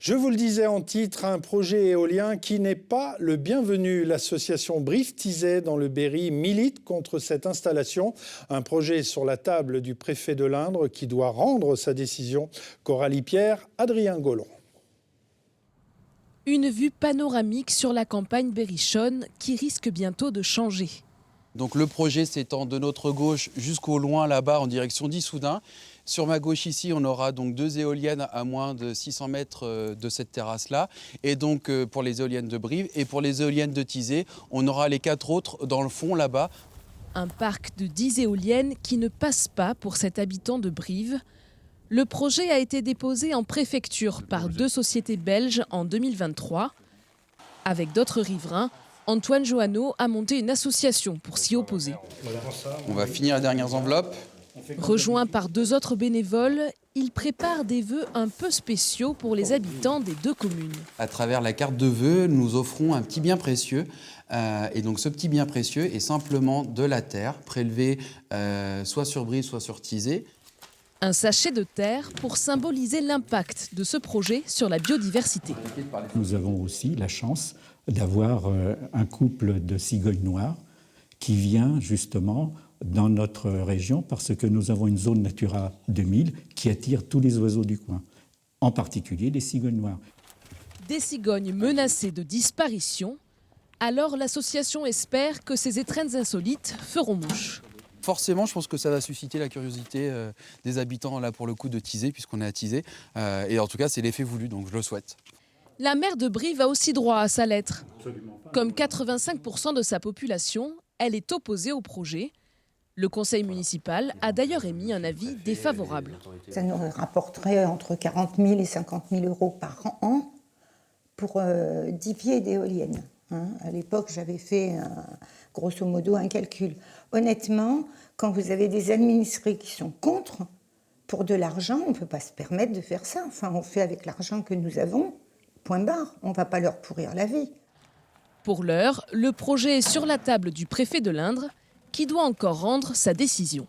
Je vous le disais en titre, un projet éolien qui n'est pas le bienvenu. L'association Brive-Tizay dans le Berry milite contre cette installation. Un projet sur la table du préfet de l'Indre qui doit rendre sa décision. Coralie Pierre, Adrien Gollon. Une vue panoramique sur la campagne berrichonne qui risque bientôt de changer. Donc le projet s'étend de notre gauche jusqu'au loin là-bas en direction d'Issoudun. Sur ma gauche ici, on aura donc 2 éoliennes à moins de 600 mètres de cette terrasse-là. Et donc pour les éoliennes de Brive et pour les éoliennes de Tizay, on aura les 4 autres dans le fond là-bas. Un parc de 10 éoliennes qui ne passe pas pour cet habitant de Brive. Le projet a été déposé en préfecture par 2 sociétés belges en 2023. Avec d'autres riverains, Antoine Johanneau a monté une association pour s'y opposer. On va finir les dernières enveloppes. Rejoint par 2 autres bénévoles, il prépare des vœux un peu spéciaux pour les habitants des 2 communes. À travers la carte de vœux, nous offrons un petit bien précieux. Et donc ce petit bien précieux est simplement de la terre prélevée soit sur Brive, soit sur Tizay. Un sachet de terre pour symboliser l'impact de ce projet sur la biodiversité. Nous avons aussi la chance d'avoir un couple de cigognes noires qui vient justement dans notre région parce que nous avons une zone Natura 2000 qui attire tous les oiseaux du coin, en particulier les cigognes noires. Des cigognes menacées de disparition. Alors l'association espère que ces étrennes insolites feront mouche. Forcément, je pense que ça va susciter la curiosité des habitants là pour le coup de Tizay, puisqu'on est à Tizay. Et en tout cas, c'est l'effet voulu, donc je le souhaite. La maire de Brive a aussi droit à sa lettre. Comme 85% de sa population, elle est opposée au projet. Le conseil municipal a d'ailleurs émis un avis défavorable. Ça nous rapporterait entre 40 000 et 50 000 euros par an pour 10 pieds d'éoliennes. À l'époque, j'avais fait grosso modo un calcul. Honnêtement, quand vous avez des administrés qui sont contre, pour de l'argent, on ne peut pas se permettre de faire ça. Enfin, on fait avec l'argent que nous avons, point barre. On ne va pas leur pourrir la vie. Pour l'heure, le projet est sur la table du préfet de l'Indre, qui doit encore rendre sa décision.